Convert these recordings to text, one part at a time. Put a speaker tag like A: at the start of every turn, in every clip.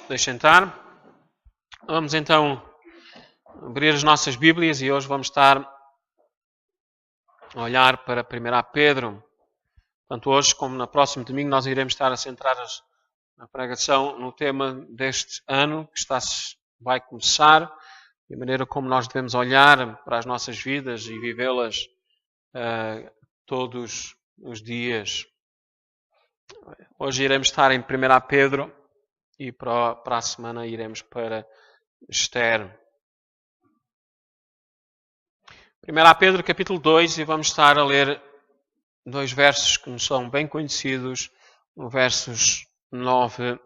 A: Deixem entrar. Vamos então abrir as nossas Bíblias e hoje vamos estar a olhar para 1 Pedro. Tanto hoje como no próximo domingo nós iremos estar a centrar-nos na pregação no tema deste ano que vai começar e a maneira como nós devemos olhar para as nossas vidas e vivê-las todos os dias. Hoje iremos estar em 1 Pedro e para a semana iremos para Esther. 1 Pedro capítulo 2 e vamos estar a ler dois versos que nos são bem conhecidos, versos 9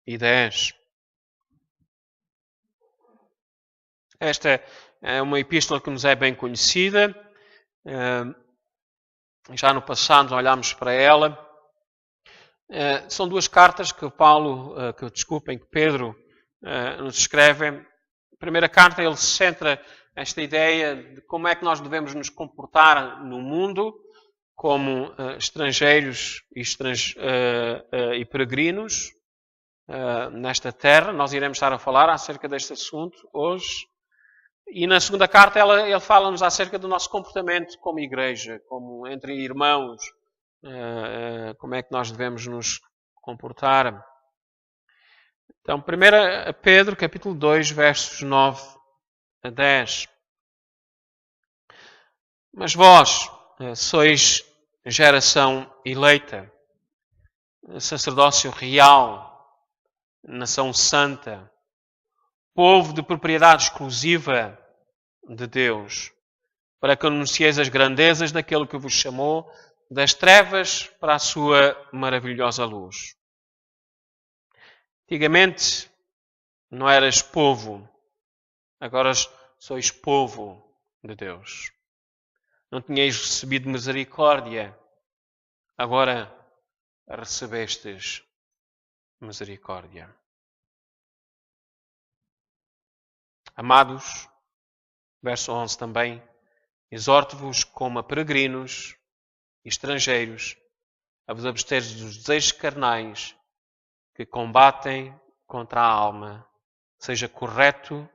A: e 10. Esta é uma epístola que nos é bem conhecida. Já no passado olhámos para ela. São duas cartas que que Pedro nos escreve. A primeira carta ele se centra nesta ideia de como é que nós devemos nos comportar no mundo como estrangeiros e peregrinos nesta terra. Nós iremos estar a falar acerca deste assunto hoje. E na segunda carta ele fala-nos acerca do nosso comportamento como igreja, como entre irmãos, como é que nós devemos nos comportar. Então, 1 Pedro, capítulo 2, versos 9 a 10. Mas vós sois geração eleita, sacerdócio real, nação santa, povo de propriedade exclusiva de Deus, para que anuncieis as grandezas daquele que vos chamou das trevas para a sua maravilhosa luz. Antigamente não eras povo, agora sois povo de Deus. Não tinhais recebido misericórdia, agora recebestes misericórdia. Amados, verso 11 também, exorto-vos como a peregrinos e estrangeiros a vos absteres dos desejos carnais que combatem contra a alma. Seja correto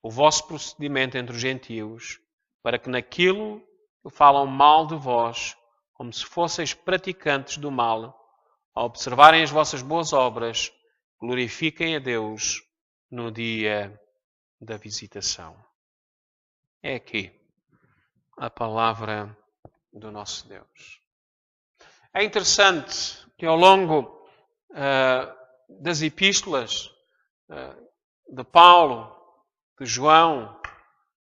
A: o vosso procedimento entre os gentios, para que naquilo que falam mal de vós, como se fosseis praticantes do mal, ao observarem as vossas boas obras, glorifiquem a Deus no dia da visitação. É aqui a palavra do nosso Deus. É interessante que ao longo das epístolas de Paulo, de João,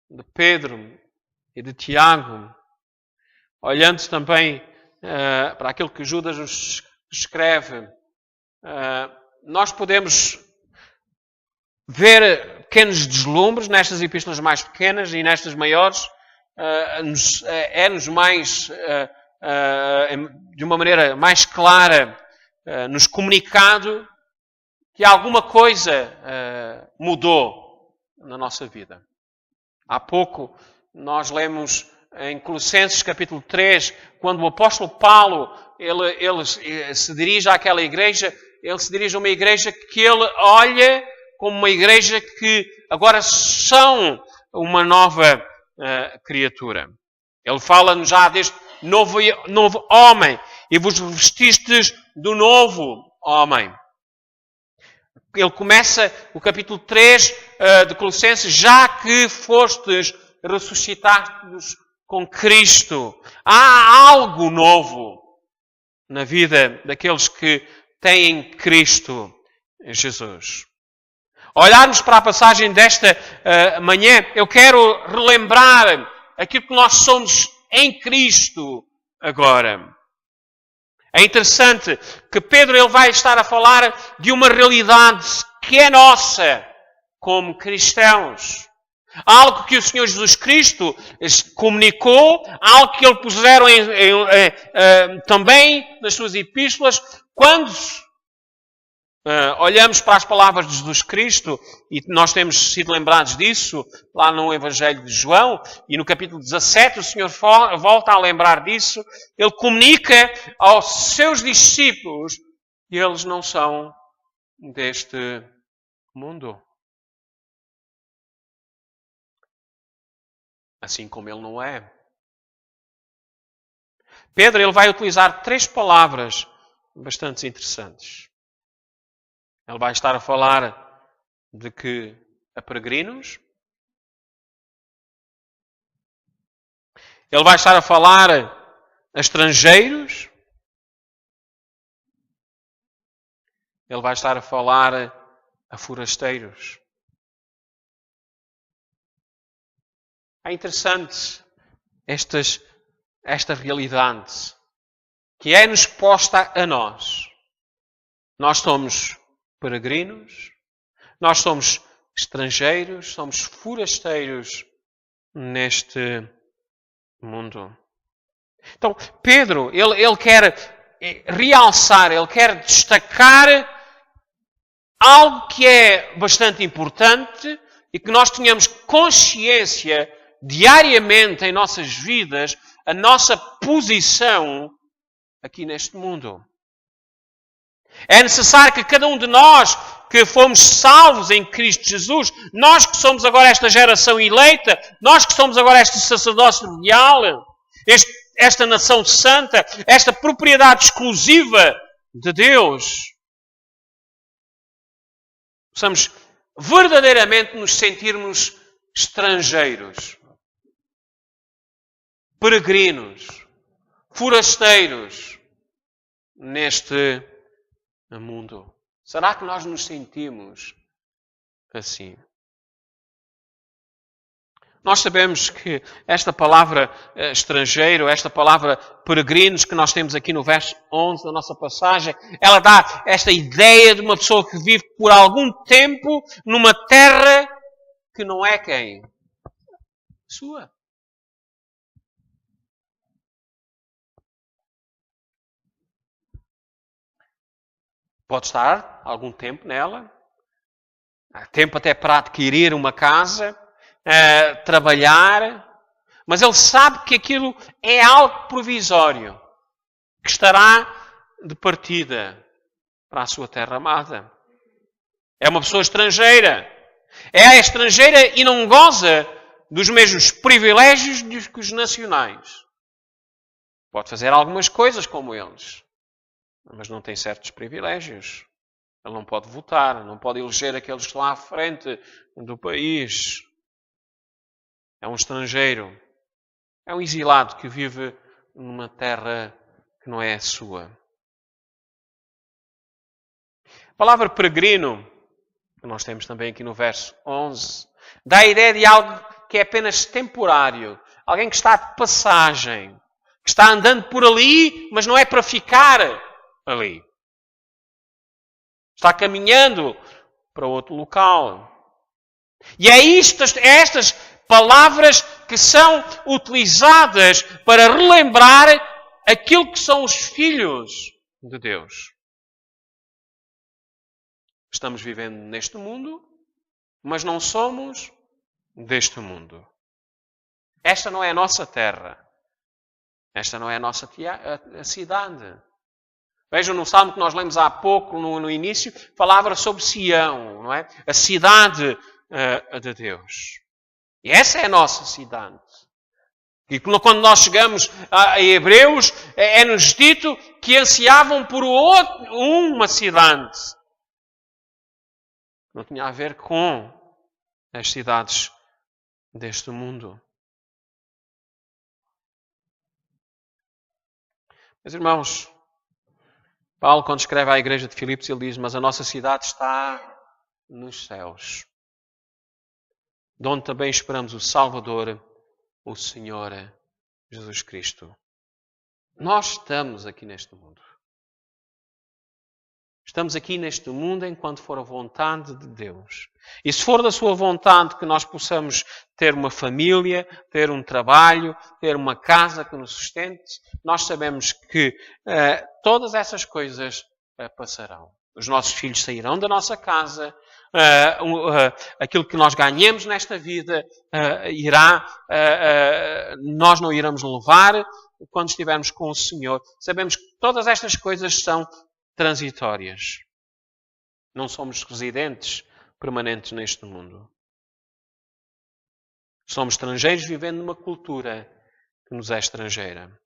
A: de Pedro e de Tiago, olhando também para aquilo que Judas nos escreve, nós podemos ver pequenos deslumbres nestas epístolas mais pequenas e nestas maiores, é-nos mais, de uma maneira mais clara, nos comunicado que alguma coisa mudou na nossa vida. Há pouco nós lemos em Colossenses capítulo 3, quando o apóstolo Paulo ele se dirige àquela igreja, ele se dirige a uma igreja que ele olha como uma igreja que agora são uma nova criatura. Ele fala-nos já deste novo homem e vos vestistes do novo homem. Ele começa o capítulo 3 de Colossenses, já que fostes ressuscitados com Cristo. Há algo novo na vida daqueles que têm Cristo Jesus. Olharmos para a passagem desta manhã, eu quero relembrar aquilo que nós somos em Cristo agora. É interessante que Pedro ele vai estar a falar de uma realidade que é nossa como cristãos. Algo que o Senhor Jesus Cristo comunicou, algo que ele puseram também nas suas epístolas, quando olhamos para as palavras de Jesus Cristo, e nós temos sido lembrados disso lá no Evangelho de João, e no capítulo 17 o Senhor volta a lembrar disso. Ele comunica aos seus discípulos que eles não são deste mundo. Assim como ele não é. Pedro ele vai utilizar 3 palavras bastante interessantes. Ele vai estar a falar de que a peregrinos. Ele vai estar a falar a estrangeiros. Ele vai estar a falar a forasteiros. É interessante esta realidade que é-nos posta a nós. Nós somos peregrinos, nós somos estrangeiros, somos forasteiros neste mundo. Então, Pedro, ele quer realçar, ele quer destacar algo que é bastante importante e que nós tenhamos consciência diariamente em nossas vidas, a nossa posição aqui neste mundo. É necessário que cada um de nós que fomos salvos em Cristo Jesus, nós que somos agora esta geração eleita, nós que somos agora este sacerdócio real, esta nação santa, esta propriedade exclusiva de Deus, possamos verdadeiramente nos sentirmos estrangeiros, peregrinos, forasteiros neste mundo. Será que nós nos sentimos assim? Nós sabemos que esta palavra estrangeiro, esta palavra peregrinos que nós temos aqui no verso 11 da nossa passagem, ela dá esta ideia de uma pessoa que vive por algum tempo numa terra que não é quem? Sua. Pode estar algum tempo nela, há tempo até para adquirir uma casa, trabalhar, mas ele sabe que aquilo é algo provisório, que estará de partida para a sua terra amada. É uma pessoa estrangeira. É estrangeira e não goza dos mesmos privilégios que os nacionais. Pode fazer algumas coisas como eles, mas não tem certos privilégios. Ele não pode votar, não pode eleger aqueles que estão à frente do país. É um estrangeiro. É um exilado que vive numa terra que não é a sua. A palavra peregrino, que nós temos também aqui no verso 11, dá a ideia de algo que é apenas temporário. Alguém que está de passagem, que está andando por ali, mas não é para ficar ali. Está caminhando para outro local. E é estas palavras que são utilizadas para relembrar aquilo que são os filhos de Deus. Estamos vivendo neste mundo, mas não somos deste mundo. Esta não é a nossa terra. Esta não é a nossa cidade. Vejam no salmo que nós lemos há pouco, no início, falava sobre Sião, não é? A cidade de Deus. E essa é a nossa cidade. E quando nós chegamos a Hebreus, é-nos dito que ansiavam por uma cidade. Não tinha a ver com as cidades deste mundo. Meus irmãos, Paulo, quando escreve à igreja de Filipos, ele diz: mas a nossa cidade está nos céus, de onde também esperamos o Salvador, o Senhor Jesus Cristo. Nós estamos aqui neste mundo. Estamos aqui neste mundo enquanto for a vontade de Deus. E se for da sua vontade que nós possamos ter uma família, ter um trabalho, ter uma casa que nos sustente, nós sabemos que todas essas coisas passarão. Os nossos filhos sairão da nossa casa, aquilo que nós ganhemos nesta vida nós não iremos levar quando estivermos com o Senhor. Sabemos que todas estas coisas são transitórias. Não somos residentes permanentes neste mundo. Somos estrangeiros vivendo numa cultura que nos é estrangeira.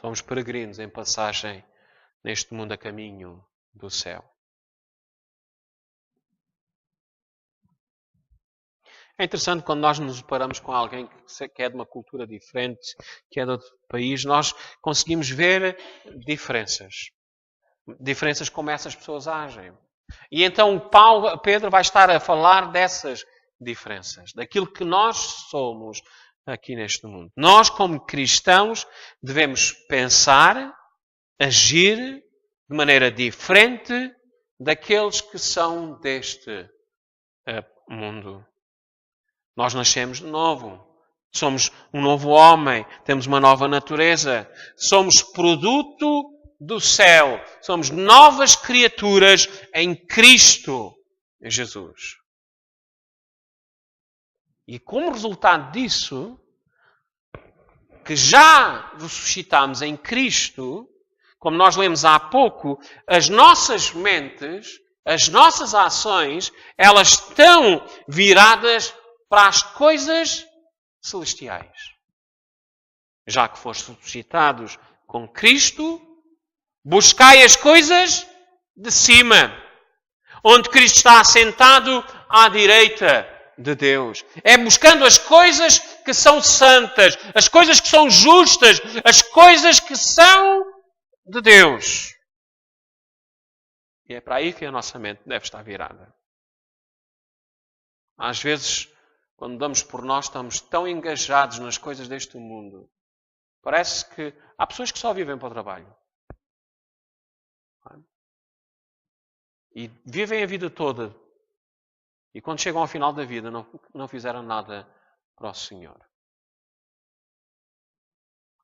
A: Somos peregrinos em passagem neste mundo a caminho do céu. É interessante quando nós nos deparamos com alguém que é de uma cultura diferente, que é de outro país, nós conseguimos ver diferenças. Diferenças como essas pessoas agem. E então Pedro vai estar a falar dessas diferenças, daquilo que nós somos aqui neste mundo. Nós, como cristãos, devemos pensar, agir de maneira diferente daqueles que são deste mundo. Nós nascemos de novo. Somos um novo homem. Temos uma nova natureza. Somos produto do céu. Somos novas criaturas em Cristo Jesus. E como resultado disso, que já ressuscitamos em Cristo, como nós lemos há pouco, as nossas mentes, as nossas ações, elas estão viradas para as coisas celestiais. Já que foste ressuscitados com Cristo, buscai as coisas de cima, onde Cristo está assentado à direita de Deus. É buscando as coisas que são santas, as coisas que são justas, as coisas que são de Deus. E é para aí que a nossa mente deve estar virada. Às vezes, quando damos por nós, estamos tão engajados nas coisas deste mundo. Parece que há pessoas que só vivem para o trabalho. E vivem a vida toda. E quando chegam ao final da vida, não fizeram nada para o Senhor.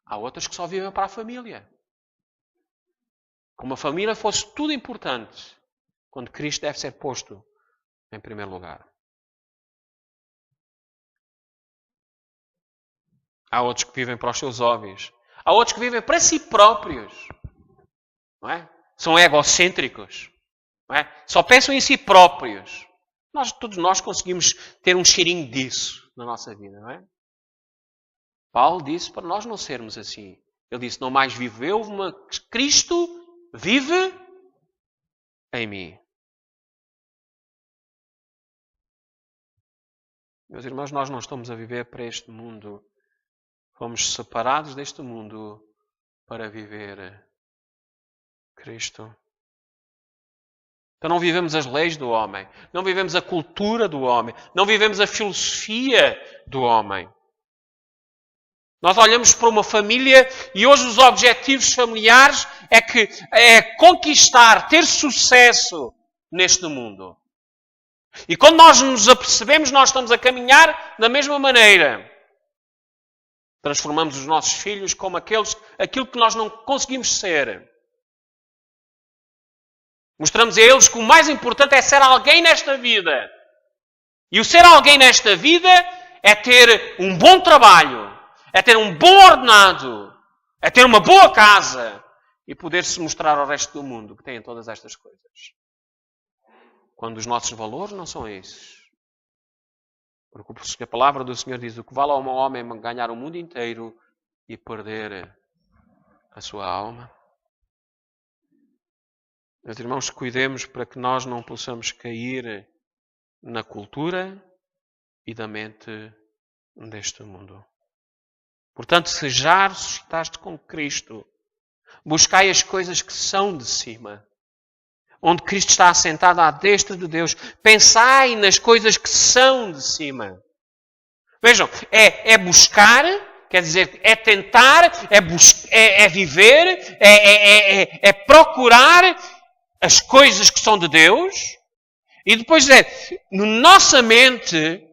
A: Há outras que só vivem para a família. Como a família fosse tudo importante, quando Cristo deve ser posto em primeiro lugar. Há outros que vivem para os seus hobbies. Há outros que vivem para si próprios. Não é? São egocêntricos. Não é? Só pensam em si próprios. Todos nós conseguimos ter um cheirinho disso na nossa vida, não é? Paulo disse para nós não sermos assim. Ele disse, não mais vivo eu, mas Cristo vive em mim. Meus irmãos, nós não estamos a viver para este mundo. Fomos separados deste mundo para viver Cristo. Então não vivemos as leis do homem, não vivemos a cultura do homem, não vivemos a filosofia do homem. Nós olhamos para uma família e hoje os objetivos familiares é conquistar, ter sucesso neste mundo. E quando nós nos apercebemos, nós estamos a caminhar da mesma maneira. Transformamos os nossos filhos como aquilo que nós não conseguimos ser. Mostramos a eles que o mais importante é ser alguém nesta vida. E o ser alguém nesta vida é ter um bom trabalho, é ter um bom ordenado, é ter uma boa casa e poder-se mostrar ao resto do mundo que tem todas estas coisas. Quando os nossos valores não são esses. Porque a palavra do Senhor diz, o que vale a um homem é ganhar o mundo inteiro e perder a sua alma. Meus irmãos, cuidemos para que nós não possamos cair na cultura e da mente deste mundo. Portanto, se já ressuscitaste com Cristo, buscai as coisas que são de cima, onde Cristo está assentado à destra de Deus. Pensai nas coisas que são de cima. Vejam, é buscar, quer dizer, é tentar, é viver, é procurar as coisas que são de Deus. E depois na nossa mente,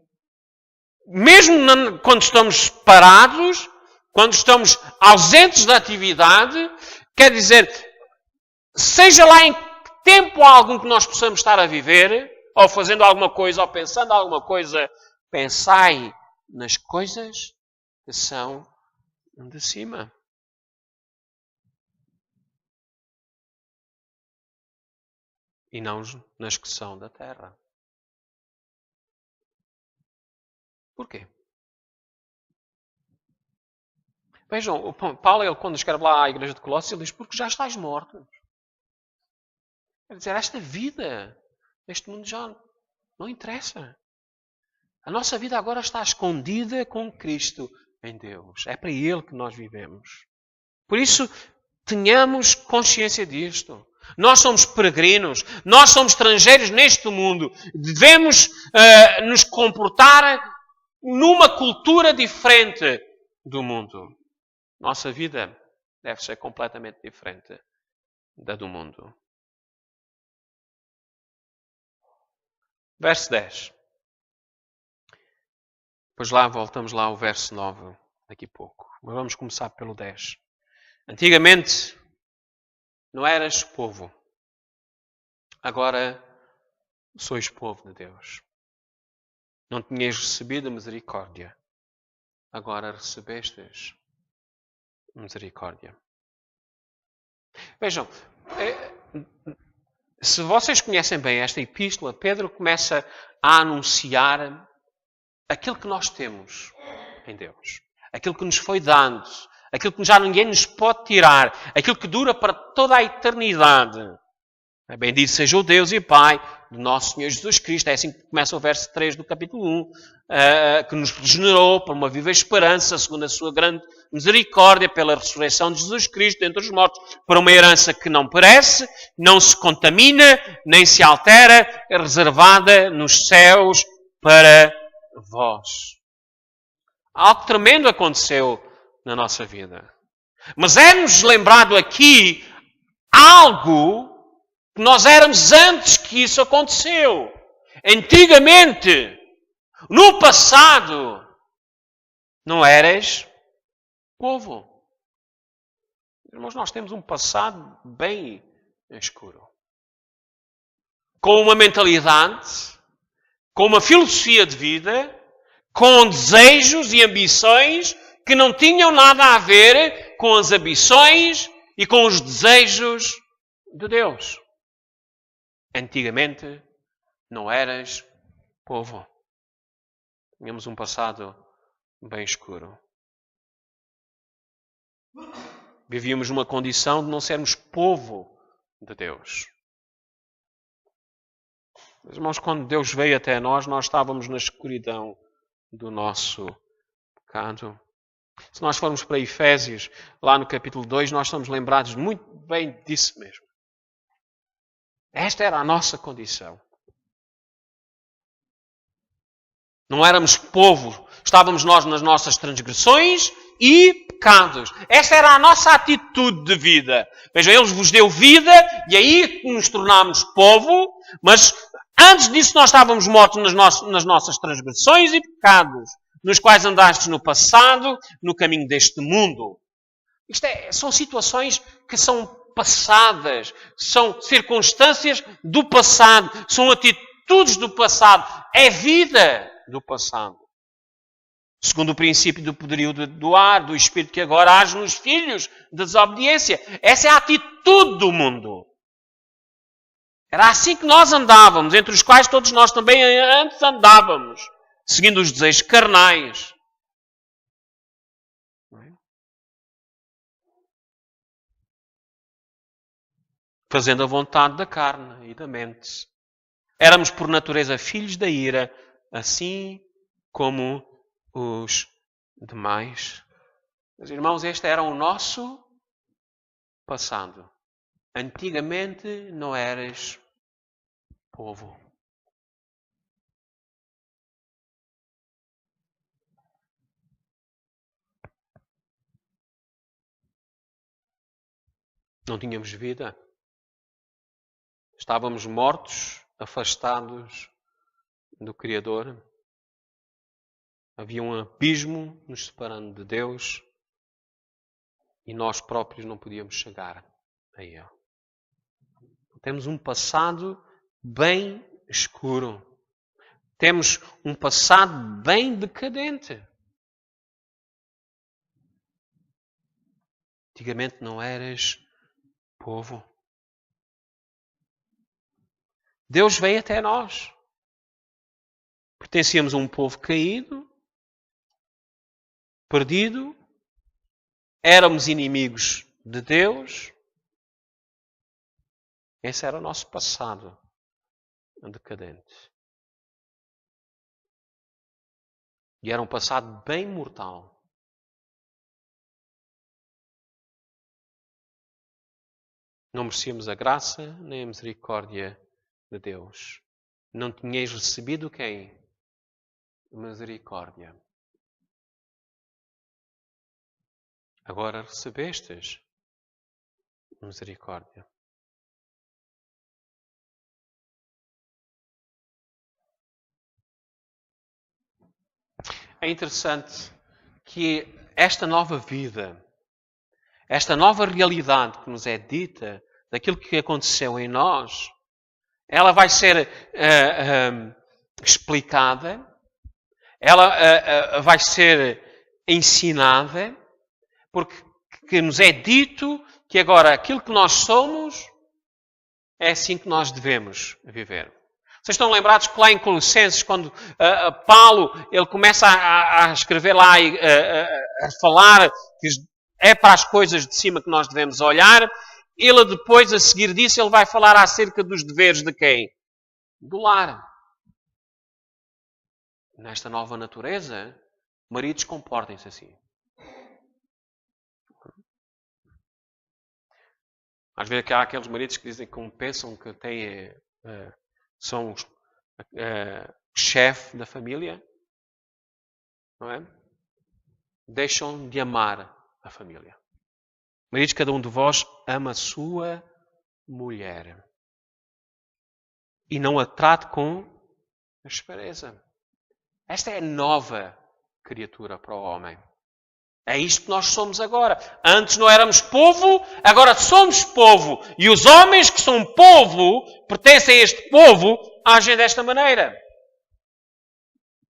A: mesmo quando estamos parados, quando estamos ausentes da atividade, quer dizer, seja lá em tempo algum que nós possamos estar a viver, ou fazendo alguma coisa, ou pensando alguma coisa, pensai nas coisas que são de cima. E não nas que são da terra. Porquê? Vejam, Paulo, ele, quando escreve lá à igreja de Colossos, ele diz, porque já estás morto. Quer dizer, esta vida, este mundo já não interessa. A nossa vida agora está escondida com Cristo em Deus. É para Ele que nós vivemos. Por isso, tenhamos consciência disto. Nós somos peregrinos, nós somos estrangeiros neste mundo. Devemos nos comportar numa cultura diferente do mundo. Nossa vida deve ser completamente diferente da do mundo. Verso 10. Depois voltamos lá ao verso 9, daqui a pouco. Mas vamos começar pelo 10. Antigamente não eras povo. Agora sois povo de Deus. Não tinhas recebido a misericórdia. Agora recebestes misericórdia. Vejam, se vocês conhecem bem esta epístola, Pedro começa a anunciar aquilo que nós temos em Deus. Aquilo que nos foi dado. Aquilo que já ninguém nos pode tirar. Aquilo que dura para toda a eternidade. Bendito seja o Deus e Pai do nosso Senhor Jesus Cristo. É assim que começa o verso 3 do capítulo 1. Que nos regenerou para uma viva esperança, segundo a sua grande misericórdia, pela ressurreição de Jesus Cristo dentre os mortos, para uma herança que não perece, não se contamina, nem se altera, é reservada nos céus para vós. Algo tremendo aconteceu na nossa vida. Mas é-nos lembrado aqui algo que nós éramos antes que isso aconteceu. Antigamente, no passado, não eras povo. Irmãos, nós temos um passado bem escuro. Com uma mentalidade, com uma filosofia de vida, com desejos e ambições que não tinham nada a ver com as ambições e com os desejos de Deus. Antigamente não eras povo. Tínhamos um passado bem escuro. Vivíamos numa condição de não sermos povo de Deus. Mas, irmãos, quando Deus veio até nós, nós estávamos na escuridão do nosso pecado. Se nós formos para Efésios, lá no capítulo 2, nós estamos lembrados muito bem disso mesmo. Esta era a nossa condição. Não éramos povo, estávamos nós nas nossas transgressões e pecados. Esta era a nossa atitude de vida. Vejam, Ele vos deu vida e aí nos tornámos povo, mas antes disso nós estávamos mortos nas nossas transgressões e pecados, nos quais andastes no passado, no caminho deste mundo. São situações que são passadas, são circunstâncias do passado, são atitudes do passado, é vida do passado. Segundo o princípio do poderio do ar, do Espírito que agora age nos filhos da desobediência. Essa é a atitude do mundo. Era assim que nós andávamos, entre os quais todos nós também antes andávamos, seguindo os desejos carnais. Fazendo a vontade da carne e da mente. Éramos por natureza filhos da ira, assim como os demais. Meus irmãos, este era o nosso passado. Antigamente não eras povo. Não tínhamos vida. Estávamos mortos, afastados do Criador. Havia um abismo nos separando de Deus e nós próprios não podíamos chegar a Ele. Temos um passado bem escuro. Temos um passado bem decadente. Antigamente não eras povo. Deus veio até nós. Pertencíamos a um povo caído, perdido, éramos inimigos de Deus. Esse era o nosso passado decadente. E era um passado bem mortal. Não merecíamos a graça nem a misericórdia de Deus. Não tinhais recebido quem? Misericórdia. Agora recebestes misericórdia. É interessante que esta nova vida, esta nova realidade que nos é dita, daquilo que aconteceu em nós, ela vai ser explicada, ela vai ser ensinada, porque nos é dito que agora aquilo que nós somos é assim que nós devemos viver. Vocês estão lembrados que lá em Colossenses, quando Paulo ele começa a escrever lá e a falar que é para as coisas de cima que nós devemos olhar, ele depois, a seguir disso, ele vai falar acerca dos deveres de quem? Do lar. Nesta nova natureza, maridos comportem-se assim. Às vezes há aqueles maridos que dizem que pensam que têm, são chefe da família, não é? Deixam de amar a família. Maridos, cada um de vós ama a sua mulher e não a trate com aspereza. Esta é a nova criatura para o homem. É isto que nós somos agora. Antes não éramos povo, agora somos povo. E os homens que são povo, pertencem a este povo, agem desta maneira.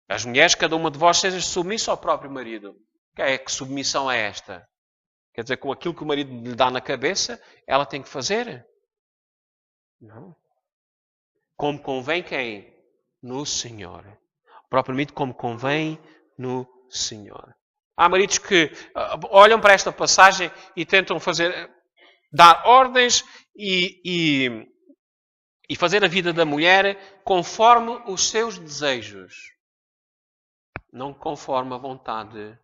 A: As mulheres, cada uma de vós, seja submissa ao próprio marido. Que submissão é esta? Quer dizer, com aquilo que o marido lhe dá na cabeça, ela tem que fazer? Não. Como convém quem? No Senhor. Propriamente como convém no Senhor. Há maridos que olham para esta passagem e tentam dar ordens e fazer a vida da mulher conforme os seus desejos. Não conforme a vontade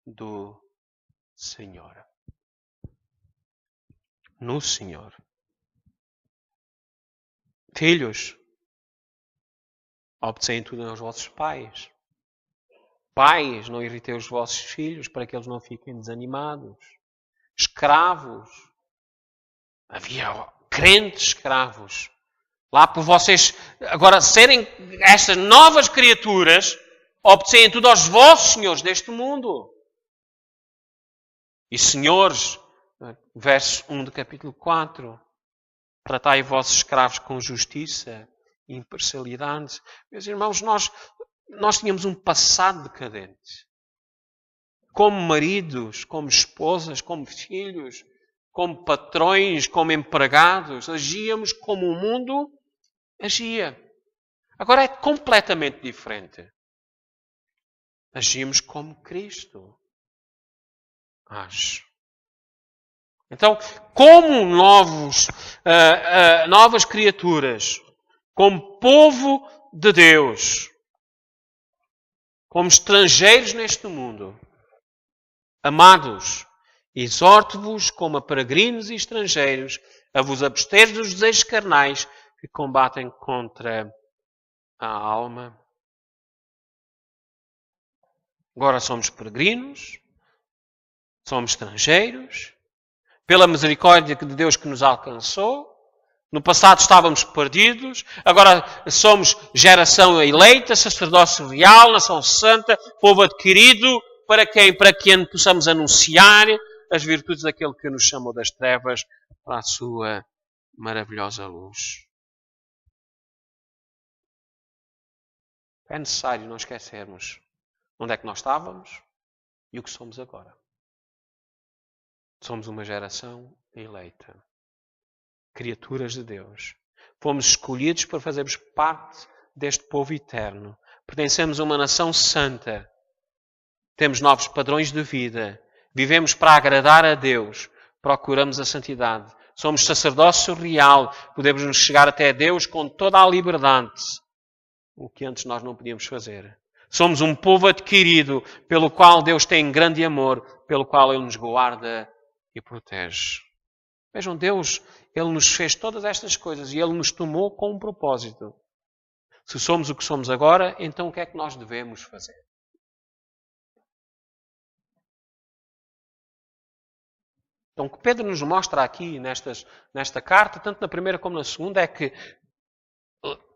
A: do Senhor. No Senhor. Filhos, obedecem tudo aos vossos pais. Pais, não irritei os vossos filhos para que eles não fiquem desanimados. Escravos. Havia crentes escravos. Lá por vocês agora serem estas novas criaturas, obedecem tudo aos vossos senhores deste mundo. E senhores, verso 1 do capítulo 4, tratai vossos escravos com justiça e imparcialidade. Meus irmãos, nós tínhamos um passado decadente. Como maridos, como esposas, como filhos, como patrões, como empregados, agíamos como o mundo agia. Agora é completamente diferente. Agimos como Cristo age. Então, como novas criaturas, como povo de Deus, como estrangeiros neste mundo, amados, exorto-vos como a peregrinos e estrangeiros a vos abster dos desejos carnais que combatem contra a alma. Agora somos peregrinos, somos estrangeiros, pela misericórdia de Deus que nos alcançou. No passado estávamos perdidos, agora somos geração eleita, sacerdócio real, nação santa, povo adquirido, para quem? Para que possamos anunciar as virtudes daquele que nos chamou das trevas para a sua maravilhosa luz. É necessário não esquecermos onde é que nós estávamos e o que somos agora. Somos uma geração eleita. Criaturas de Deus. Fomos escolhidos para fazermos parte deste povo eterno. Pertencemos a uma nação santa. temos novos padrões de vida, vivemos para agradar a Deus, procuramos a santidade, somos sacerdócio real, podemos nos chegar até Deus com toda a liberdade, o que antes nós não podíamos fazer. Somos um povo adquirido, pelo qual Deus tem grande amor, pelo qual Ele nos guarda e protege. Vejam, Deus, Ele nos fez todas estas coisas e Ele nos tomou com um propósito. Se somos o que somos agora, então o que é que nós devemos fazer? Então o que Pedro nos mostra aqui nesta carta, tanto na primeira como na segunda, é que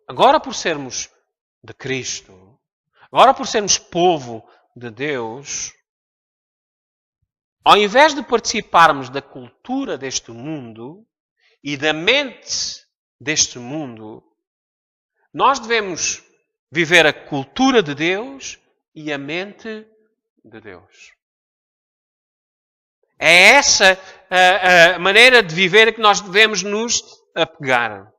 A: agora por sermos de Cristo, agora por sermos povo de Deus, ao invés de participarmos da cultura deste mundo e da mente deste mundo, nós devemos viver a cultura de Deus e a mente de Deus. É essa a maneira de viver a que nós devemos nos apegar.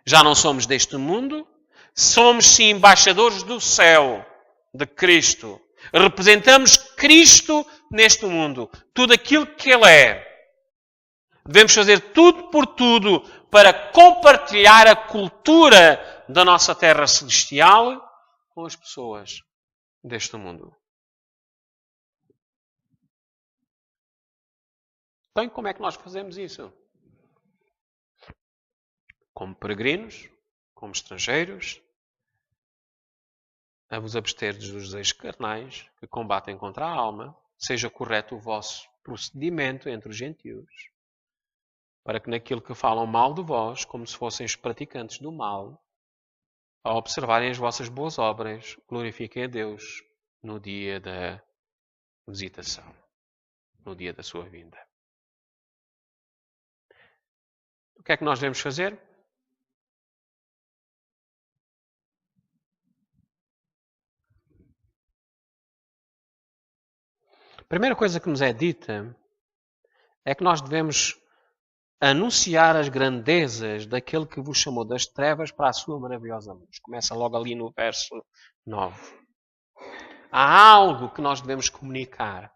A: Já não somos deste mundo, somos sim embaixadores do céu, de Cristo. Representamos Cristo neste mundo. Tudo aquilo que Ele é. Devemos fazer tudo por tudo para compartilhar a cultura da nossa terra celestial com as pessoas deste mundo. Então, como é que nós fazemos isso? Como peregrinos, como estrangeiros, a vos absterdes dos desejos carnais que combatem contra a alma, seja correto o vosso procedimento entre os gentios, para que naquilo que falam mal de vós, como se fossem os praticantes do mal, ao observarem as vossas boas obras, glorifiquem a Deus no dia da visitação, no dia da sua vinda. O que é que nós devemos fazer? A primeira coisa que nos é dita é que nós devemos anunciar as grandezas daquele que vos chamou das trevas para a sua maravilhosa luz. Começa logo ali no verso 9. Há algo que nós devemos comunicar,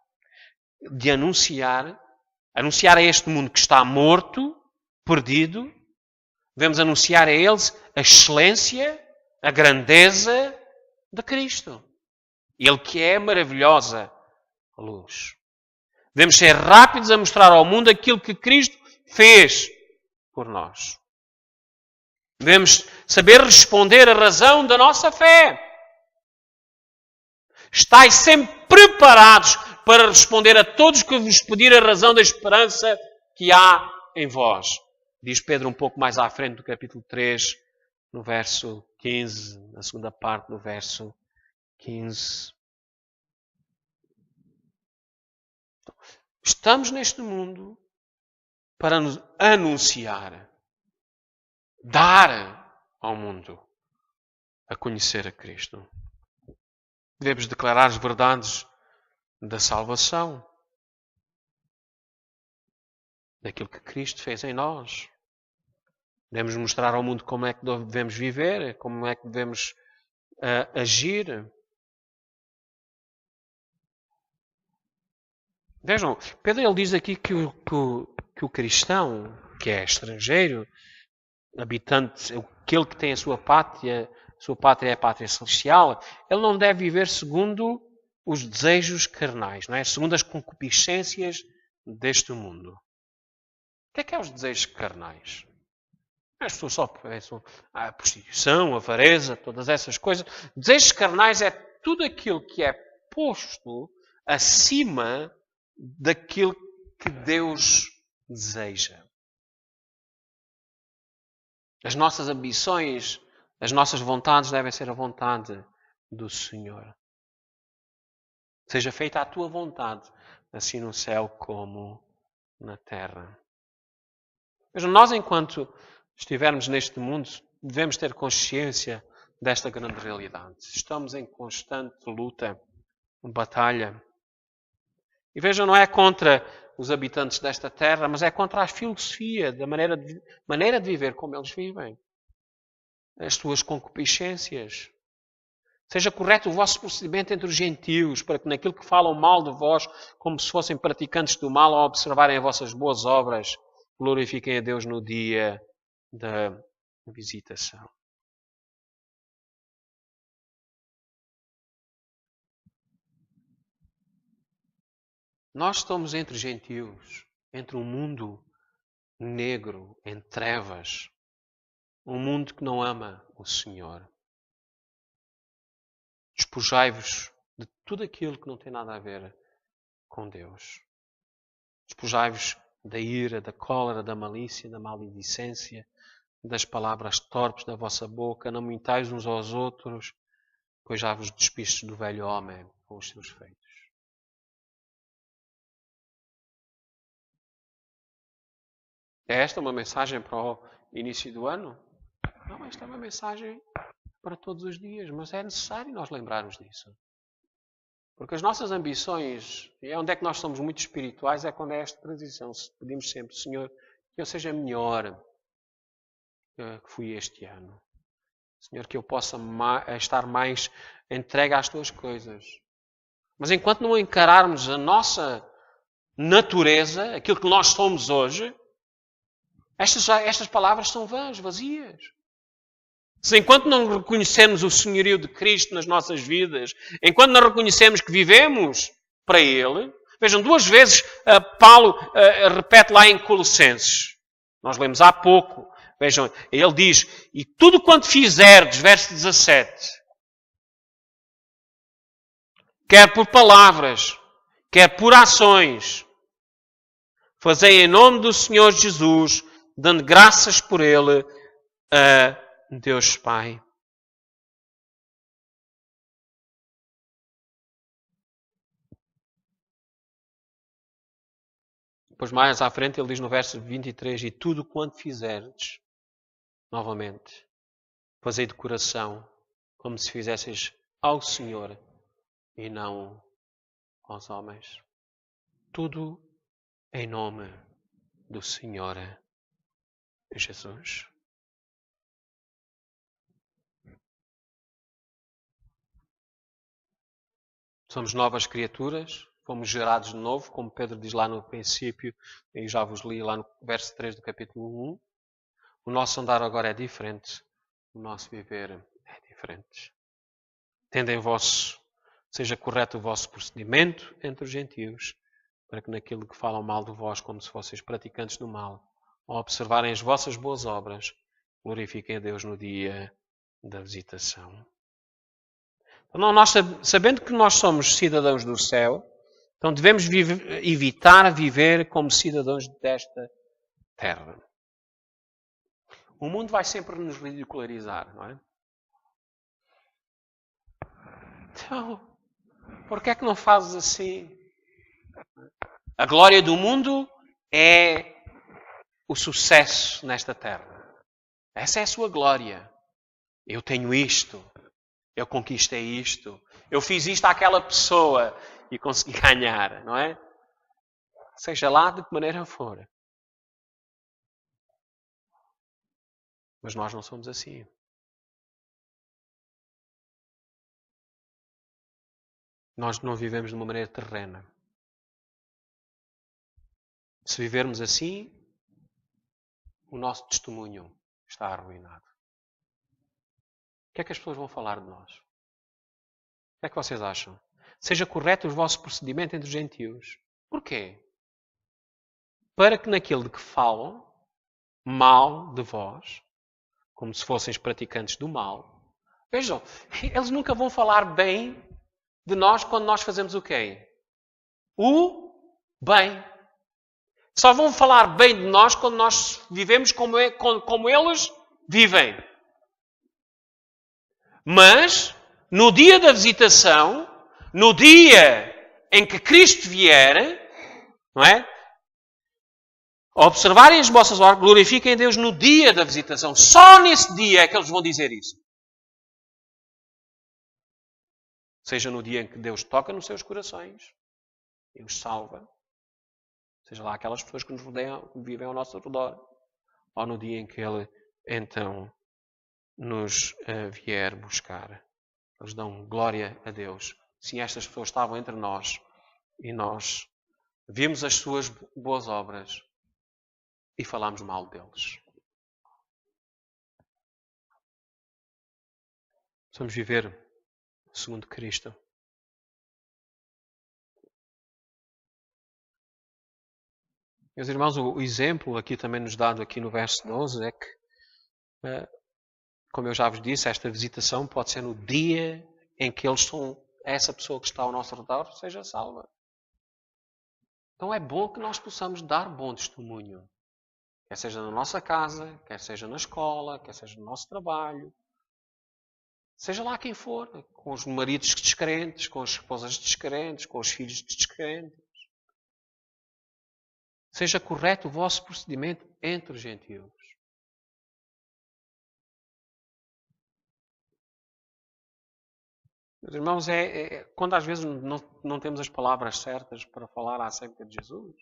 A: de anunciar a este mundo que está morto, perdido. Devemos anunciar a eles a excelência, a grandeza de Cristo. Ele que é maravilhosa luz. Devemos ser rápidos a mostrar ao mundo aquilo que Cristo fez por nós. Devemos saber responder a razão da nossa fé. Estais sempre preparados para responder a todos que vos pedir a razão da esperança que há em vós. Diz Pedro um pouco mais à frente do capítulo 3, no verso 15, na segunda parte do verso 15. Estamos neste mundo para nos anunciar, dar ao mundo a conhecer a Cristo. Devemos declarar as verdades da salvação, daquilo que Cristo fez em nós. Devemos mostrar ao mundo como é que devemos viver, como é que devemos agir. Vejam, Pedro ele diz aqui que o cristão, que é estrangeiro, habitante, aquele que tem a sua pátria é a pátria celestial, ele não deve viver segundo os desejos carnais, não é? Segundo as concupiscências deste mundo. O que é os desejos carnais? As pessoas só pensam a prostituição, a avareza, todas essas coisas. Desejos carnais é tudo aquilo que é posto acima daquilo que Deus deseja. As nossas ambições, as nossas vontades devem ser a vontade do Senhor. Seja feita a tua vontade, assim no céu como na terra. Vejam, nós enquanto estivermos neste mundo, devemos ter consciência desta grande realidade. Estamos em constante luta, batalha. E vejam, não é contra os habitantes desta terra, mas é contra a filosofia, da maneira de viver como eles vivem. As suas concupiscências. Seja correto o vosso procedimento entre os gentios, para que naquilo que falam mal de vós, como se fossem praticantes do mal, ao observarem as vossas boas obras, glorifiquem a Deus no dia da visitação. Nós estamos entre gentios, entre um mundo negro, em trevas, um mundo que não ama o Senhor. Despojai-vos de tudo aquilo que não tem nada a ver com Deus. Despojai-vos da ira, da cólera, da malícia, da maledicência, das palavras torpes da vossa boca. Não mintais uns aos outros, pois já vos despistes do velho homem com os seus feitos. É esta uma mensagem para o início do ano? Não, esta é uma mensagem para todos os dias, mas é necessário nós lembrarmos disso. Porque as nossas ambições, e é onde é que nós somos muito espirituais, é quando é esta transição. Pedimos sempre, Senhor, que eu seja melhor que fui este ano. Senhor, que eu possa estar mais entregue às tuas coisas. Mas enquanto não encararmos a nossa natureza, aquilo que nós somos hoje, estas palavras são vãs, vazias. Se enquanto não reconhecemos o senhorio de Cristo nas nossas vidas, enquanto não reconhecemos que vivemos para Ele, vejam, 2 vezes Paulo repete lá em Colossenses. Nós lemos há pouco. Vejam, ele diz, e tudo quanto fizerdes, verso 17, quer por palavras, quer por ações, fazei em nome do Senhor Jesus, dando graças por Ele a Deus Pai. Depois mais à frente ele diz no verso 23, e tudo quanto fizerdes, novamente, fazei de coração, como se fizesseis ao Senhor e não aos homens. Tudo em nome do Senhor Jesus. Somos novas criaturas, fomos gerados de novo, como Pedro diz lá no princípio, e já vos li lá no verso 3 do capítulo 1. O nosso andar agora é diferente, o nosso viver é diferente. Tendem seja correto o vosso procedimento entre os gentios, para que naquilo que falam mal de vós, como se fosseis praticantes do mal, ao observarem as vossas boas obras, glorifiquem a Deus no dia da visitação. Então, nós, sabendo que nós somos cidadãos do céu, então devemos evitar viver como cidadãos desta terra. O mundo vai sempre nos ridicularizar, não é? Então, por que é que não fazes assim? A glória do mundo é o sucesso nesta terra. Essa é a sua glória. Eu tenho isto. Eu conquistei isto. Eu fiz isto àquela pessoa e consegui ganhar, não é? Seja lá de que maneira for. Mas nós não somos assim. Nós não vivemos de uma maneira terrena. Se vivermos assim, o nosso testemunho está arruinado. O que é que as pessoas vão falar de nós? O que é que vocês acham? Seja correto o vosso procedimento entre os gentios. Porquê? Para que naquele de que falam mal de vós, como se fossem praticantes do mal, vejam, eles nunca vão falar bem de nós quando nós fazemos o quê? O bem. Só vão falar bem de nós quando nós vivemos como eles vivem. Mas, no dia da visitação, no dia em que Cristo vier, não é? Observarem as vossas obras, glorifiquem a Deus no dia da visitação. Só nesse dia é que eles vão dizer isso. Seja no dia em que Deus toca nos seus corações e os salva. Seja lá aquelas pessoas que nos rodeiam, que vivem ao nosso redor. Ou no dia em que Ele, então, nos vier buscar. Eles dão glória a Deus. Sim, estas pessoas estavam entre nós e nós vimos as suas boas obras e falámos mal deles. Vamos viver segundo Cristo. Meus irmãos, o exemplo aqui também nos dado aqui no verso 12 é que, como eu já vos disse, esta visitação pode ser no dia em que essa pessoa que está ao nosso redor seja salva. Então é bom que nós possamos dar bom testemunho. Quer seja na nossa casa, quer seja na escola, quer seja no nosso trabalho. Seja lá quem for, com os maridos descrentes, com as esposas descrentes, com os filhos descrentes. Seja correto o vosso procedimento entre os gentios. Meus irmãos, quando às vezes não temos as palavras certas para falar acerca de Jesus,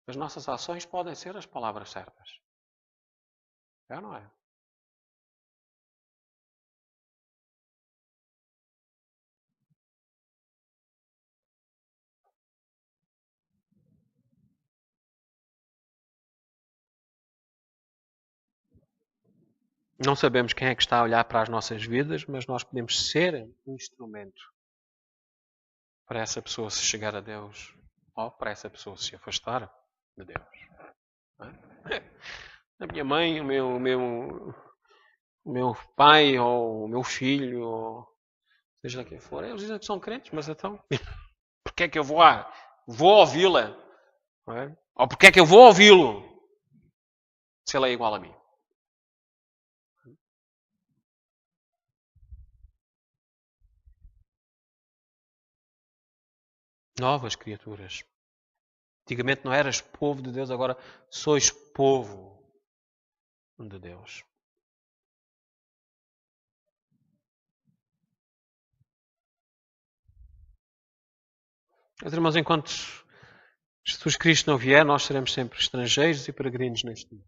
A: as nossas ações podem ser as palavras certas. É ou não é? Não sabemos quem é que está a olhar para as nossas vidas, mas nós podemos ser um instrumento para essa pessoa se chegar a Deus ou para essa pessoa se afastar de Deus. A minha mãe, o meu pai ou o meu filho, ou seja quem for, eles dizem que são crentes, mas então, porquê é que eu vou ouvi-la? Ou porquê é que eu vou ouvi-lo se ele é igual a mim? Novas criaturas. Antigamente não eras povo de Deus, agora sois povo de Deus. Meus irmãos, enquanto Jesus Cristo não vier, nós seremos sempre estrangeiros e peregrinos neste mundo.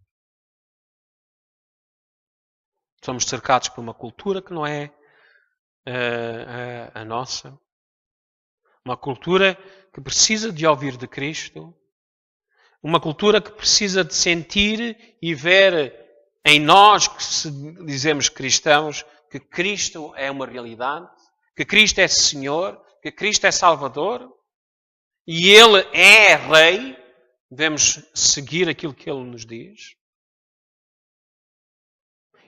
A: Somos cercados por uma cultura que não é a nossa. Uma cultura que precisa de ouvir de Cristo. Uma cultura que precisa de sentir e ver em nós, que se dizemos cristãos, que Cristo é uma realidade, que Cristo é Senhor, que Cristo é Salvador e Ele é Rei. Devemos seguir aquilo que Ele nos diz.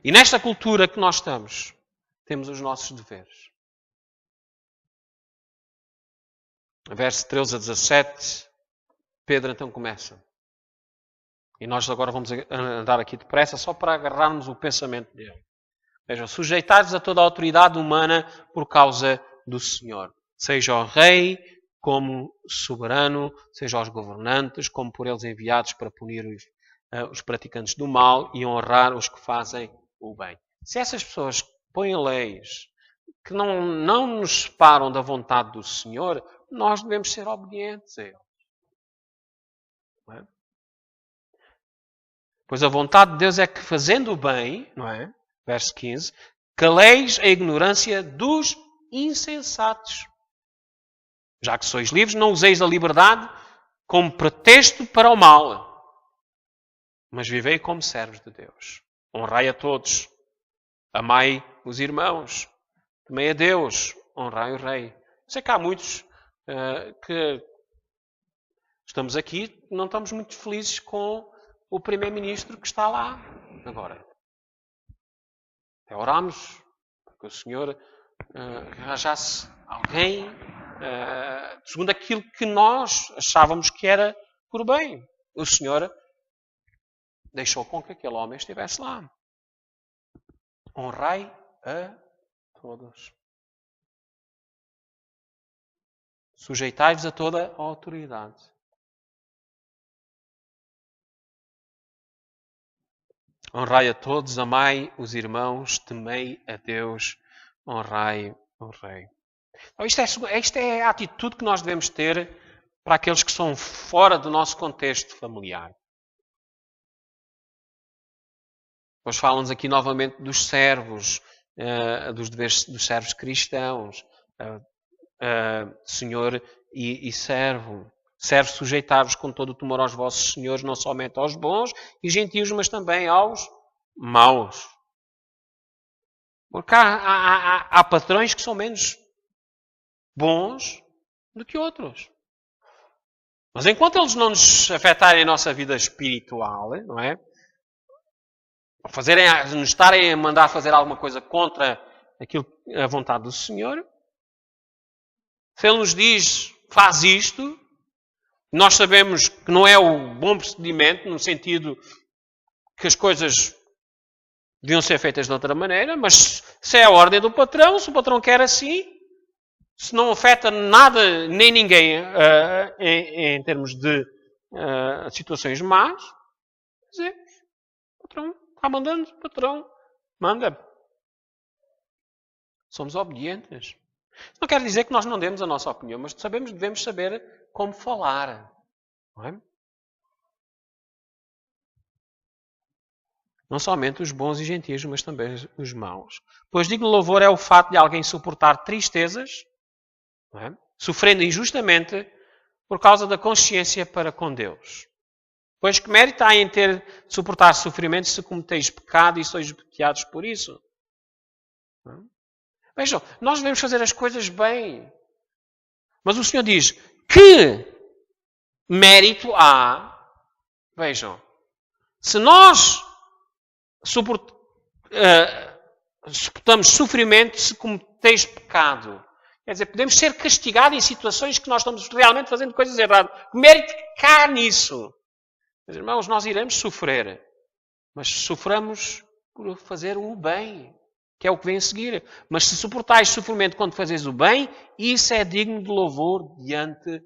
A: E nesta cultura que nós estamos, temos os nossos deveres. Verso 13 a 17, Pedro então começa. E nós agora vamos andar aqui depressa só para agarrarmos o pensamento dele. Vejam, sujeitai-vos a toda a autoridade humana por causa do Senhor. Seja o rei como soberano, seja aos governantes, como por eles enviados para punir os praticantes do mal e honrar os que fazem o bem. Se essas pessoas põem leis que não nos separam da vontade do Senhor, nós devemos ser obedientes a Ele. Não é? Pois a vontade de Deus é que, fazendo o bem, não é? Verso 15, caleis a ignorância dos insensatos. Já que sois livres, não useis a liberdade como pretexto para o mal, mas vivei como servos de Deus. Honrai a todos, amai os irmãos, temei a Deus, honrai o rei. Sei que há muitos que estamos aqui, não estamos muito felizes com o primeiro-ministro que está lá agora. Até orámos porque o Senhor arranjasse alguém segundo aquilo que nós achávamos que era por bem. O Senhor deixou com que aquele homem estivesse lá. Honrai a todos. Sujeitai-vos a toda a autoridade. Honrai a todos, amai os irmãos, temei a Deus, honrai o Rei. Então, isto é a atitude que nós devemos ter para aqueles que são fora do nosso contexto familiar. Depois falam-nos aqui novamente dos servos, dos deveres dos servos cristãos. Senhor e servo. Servo, sujeitar-vos com todo o temor aos vossos senhores, não somente aos bons e gentios, mas também aos maus. Porque há patrões que são menos bons do que outros. Mas enquanto eles não nos afetarem a nossa vida espiritual, não é? Nos estarem a mandar fazer alguma coisa contra a vontade do Senhor, se Ele nos diz, faz isto, nós sabemos que não é o bom procedimento, no sentido que as coisas deviam ser feitas de outra maneira, mas se é a ordem do patrão, se o patrão quer assim, se não afeta nada nem ninguém em termos de situações más, o patrão está mandando, o patrão manda. Somos obedientes. Não quer dizer que nós não demos a nossa opinião, mas devemos saber como falar. Não é? Não somente os bons e gentis, mas também os maus. Pois digno louvor é o fato de alguém suportar tristezas, não é? Sofrendo injustamente por causa da consciência para com Deus. Pois que mérito há em suportar sofrimentos se cometeis pecado e sois pequeados por isso? Não é? Vejam, nós devemos fazer as coisas bem. Mas o Senhor diz, que mérito há? Vejam, se nós suportamos sofrimento se cometeis pecado, quer dizer, podemos ser castigados em situações que nós estamos realmente fazendo coisas erradas. Que mérito cá nisso? Meus irmãos, nós iremos sofrer, mas soframos por fazer o bem, que é o que vem a seguir. Mas se suportais sofrimento quando fazes o bem, isso é digno de louvor diante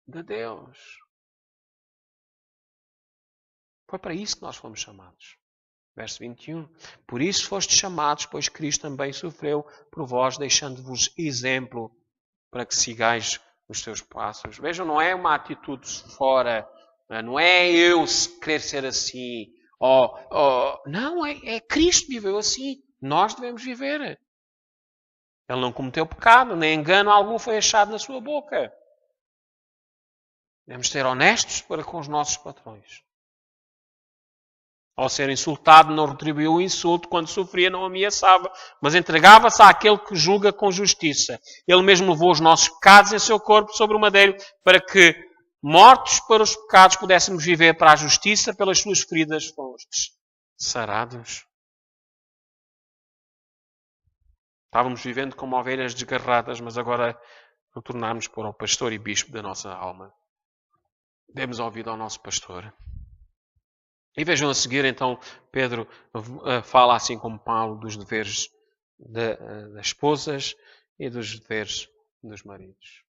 A: de Deus. Foi para isso que nós fomos chamados. Verso 21. Por isso fostes chamados, pois Cristo também sofreu por vós, deixando-vos exemplo para que sigais os seus passos. Vejam, não é uma atitude fora, não é eu querer ser assim. Não, é Cristo viveu assim. Nós devemos viver. Ele não cometeu pecado, nem engano algum foi achado na sua boca. Devemos ser honestos para com os nossos patrões. Ao ser insultado, não retribuiu o insulto. Quando sofria, não ameaçava, mas entregava-se àquele que julga com justiça. Ele mesmo levou os nossos pecados em seu corpo sobre o madeiro, para que, mortos para os pecados, pudéssemos viver para a justiça. Pelas suas feridas fostes sarados. Estávamos vivendo como ovelhas desgarradas, mas agora retornamos para o pastor e bispo da nossa alma. Demos ouvido ao nosso pastor. E vejam a seguir, então, Pedro fala, assim como Paulo, dos deveres das esposas e dos deveres dos maridos.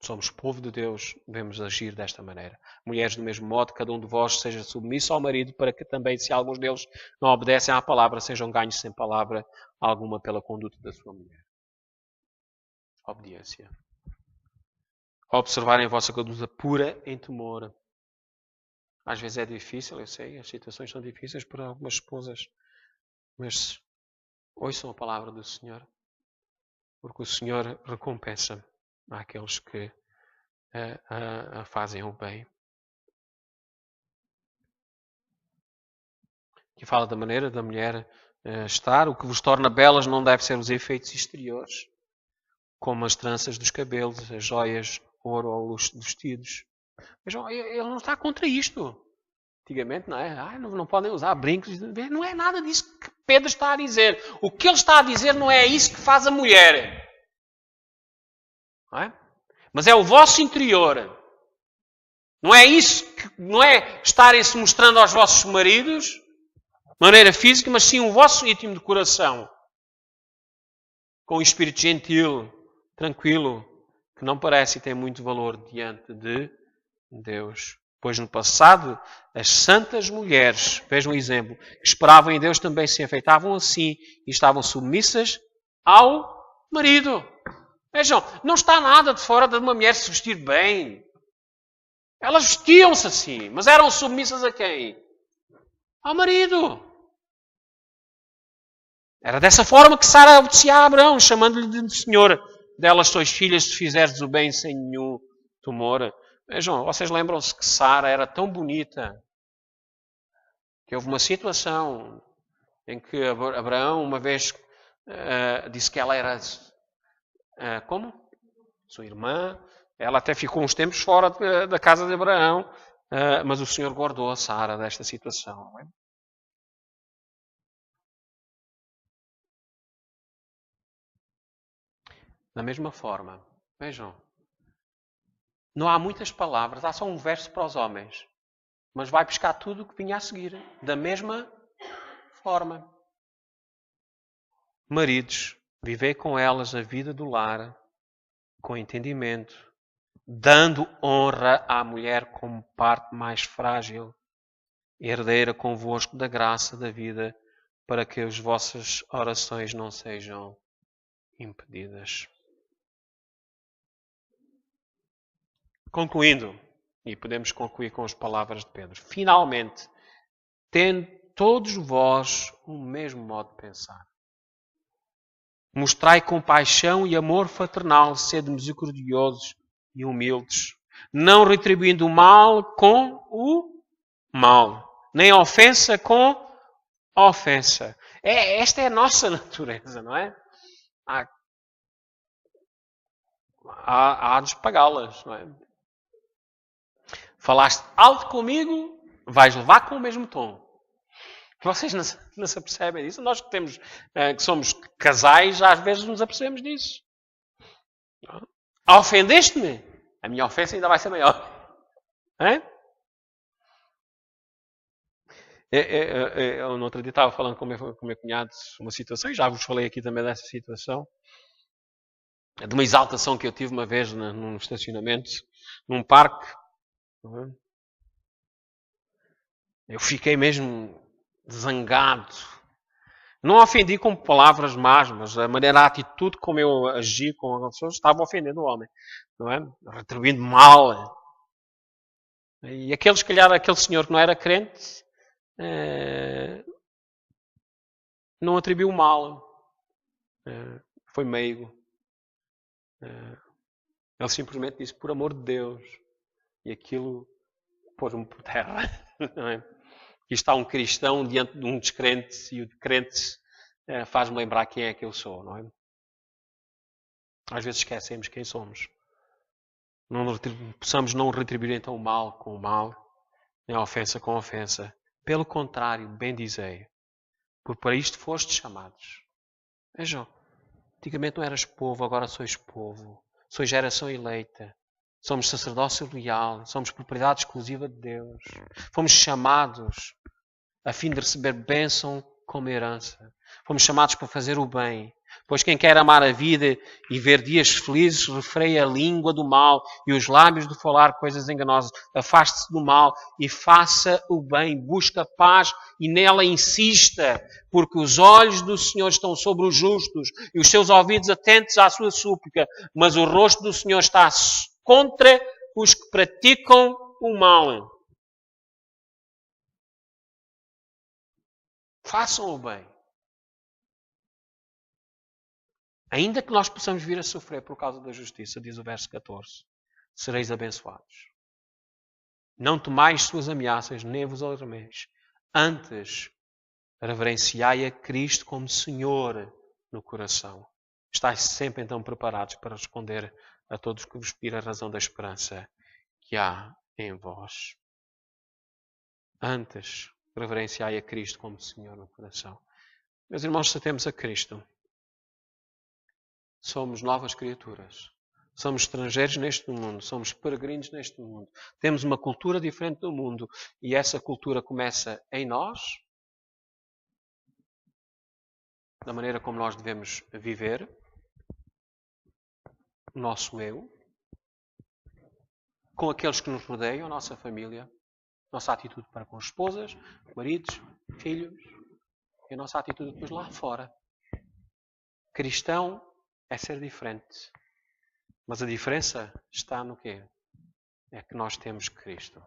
A: Somos povo de Deus, devemos agir desta maneira. Mulheres, do mesmo modo, cada um de vós seja submisso ao marido, para que também, se alguns deles não obedecem à palavra, sejam ganhos sem palavra alguma pela conduta da sua mulher. Obediência. Observarem a vossa conduta pura em temor. Às vezes é difícil, eu sei, as situações são difíceis para algumas esposas, mas ouçam a palavra do Senhor, porque o Senhor recompensa àqueles que fazem o bem. Aqui fala da maneira da mulher estar. O que vos torna belas não deve ser os efeitos exteriores, como as tranças dos cabelos, as joias, ouro ou luxo de vestidos. Vejam, ele não está contra isto. Antigamente, não é? Não podem usar brincos. Não é nada disso que Pedro está a dizer. O que ele está a dizer não é isso que faz a mulher. Não é? Mas é o vosso interior. Não é isso, não é estarem-se mostrando aos vossos maridos, de maneira física, mas sim o vosso íntimo de coração. Com um espírito gentil, tranquilo, que não parece e tem muito valor diante de Deus. Pois no passado, as santas mulheres, vejam um exemplo, que esperavam em Deus também se enfeitavam assim e estavam submissas ao marido. Vejam, não está nada de fora de uma mulher se vestir bem. Elas vestiam-se assim, mas eram submissas a quem? Ao marido. Era dessa forma que Sara obedecia a Abraão, chamando-lhe de Senhor. Delas sois filhas se fizerdes o bem sem nenhum temor. Vejam, vocês lembram-se que Sara era tão bonita que houve uma situação em que Abraão uma vez disse que ela era como? Sua irmã. Ela até ficou uns tempos fora da casa de Abraão, mas o Senhor guardou a Sara desta situação. Não é? Da mesma forma, vejam, não há muitas palavras, há só um verso para os homens, mas vai buscar tudo o que vinha a seguir. Da mesma forma. Maridos, vivei com elas a vida do lar, com entendimento, dando honra à mulher como parte mais frágil, herdeira convosco da graça da vida, para que as vossas orações não sejam impedidas. Concluindo, e podemos concluir com as palavras de Pedro, finalmente, tendo todos vós o mesmo modo de pensar. Mostrai compaixão e amor fraternal, sede misericordiosos e humildes, não retribuindo o mal com o mal, nem a ofensa com a ofensa. Esta é a nossa natureza, não é? Há de pagá-las, não é? Falaste alto comigo, vais levar com o mesmo tom. Vocês não se apercebem disso? Nós que somos casais, às vezes nos apercebemos disso. Ofendeste-me? A minha ofensa ainda vai ser maior. Eu no outro dia estava falando com o meu cunhado uma situação, e já vos falei aqui também dessa situação, de uma exaltação que eu tive uma vez num estacionamento, num parque. Eu fiquei mesmo zangado. Não ofendi com palavras más, mas a maneira, a atitude como eu agi com as pessoas estava ofendendo o homem, não é? Retribuindo mal. E aquele senhor que não era crente, não atribuiu mal. Foi meigo. Ele simplesmente disse, por amor de Deus. E aquilo pôs-me por terra. Não é? Aqui está um cristão diante de um descrente, e o crente faz-me lembrar quem é que eu sou. Não é? Às vezes esquecemos quem somos. Possamos não retribuir então o mal com o mal, nem a ofensa com a ofensa. Pelo contrário, bendizei. Porque para isto fostes chamados. Vejam, antigamente não eras povo, agora sois povo. Sois geração eleita. Somos sacerdócio leal. Somos propriedade exclusiva de Deus. Fomos chamados a fim de receber bênção como herança. Fomos chamados para fazer o bem. Pois quem quer amar a vida e ver dias felizes, refreia a língua do mal e os lábios de falar coisas enganosas. Afaste-se do mal e faça o bem. Busca a paz e nela insista, porque os olhos do Senhor estão sobre os justos e os seus ouvidos atentos à sua súplica, mas o rosto do Senhor está contra os que praticam o mal. Façam o bem. Ainda que nós possamos vir a sofrer por causa da justiça, diz o verso 14, sereis abençoados. Não temais suas ameaças, nem vos alarmeis. Antes, reverenciai a Cristo como Senhor no coração. Estais sempre então preparados para responder a todos que vos pedirem a razão da esperança que há em vós. Antes, reverenciai a Cristo como Senhor no coração. Meus irmãos, se temos a Cristo, somos novas criaturas. Somos estrangeiros neste mundo. Somos peregrinos neste mundo. Temos uma cultura diferente do mundo. E essa cultura começa em nós, da maneira como nós devemos viver, o nosso eu, com aqueles que nos rodeiam, a nossa família, nossa atitude para com as esposas, maridos, filhos, e a nossa atitude depois lá fora. Cristão é ser diferente. Mas a diferença está no quê? É que nós temos Cristo.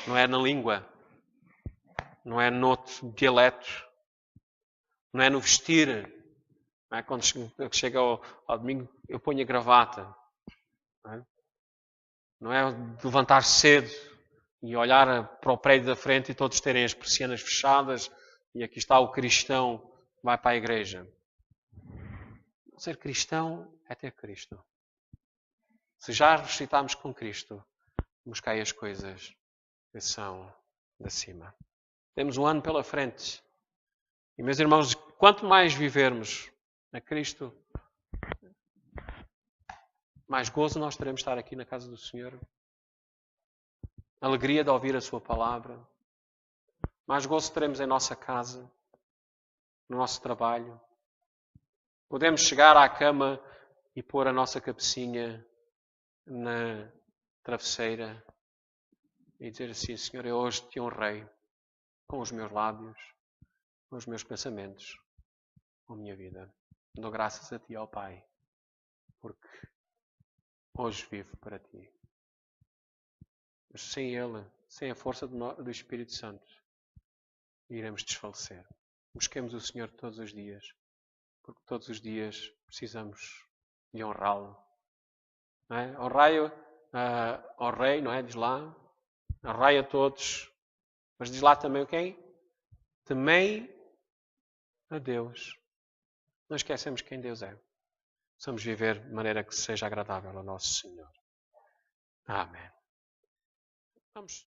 A: Não é na língua. Não é noutro dialeto. Não é no vestir. Não é? Quando chega ao domingo, eu ponho a gravata. Não é levantar cedo e olhar para o prédio da frente e todos terem as persianas fechadas e aqui está o cristão que vai para a igreja. Ser cristão é ter Cristo. Se já ressuscitámos com Cristo, buscai as coisas que são de cima. Temos um ano pela frente. E, meus irmãos, quanto mais vivermos a Cristo, mais gozo nós teremos de estar aqui na casa do Senhor. Alegria de ouvir a Sua palavra. Mais gozo teremos em nossa casa, no nosso trabalho. Podemos chegar à cama e pôr a nossa cabecinha na travesseira e dizer assim: Senhor, eu hoje te honrei com os meus lábios, com os meus pensamentos, com a minha vida. Dou graças a Ti, ó Pai, porque hoje vivo para Ti. Mas sem Ele, sem a força do Espírito Santo, iremos desfalecer. Busquemos o Senhor todos os dias, porque todos os dias precisamos de honrá-lo. Não é? Honrai-o ao Rei, não é? Diz lá. Honrai a todos. Mas diz lá também o quem? Temei a Deus. Não esquecemos quem Deus é. Precisamos viver de maneira que seja agradável ao nosso Senhor. Amém. Vamos.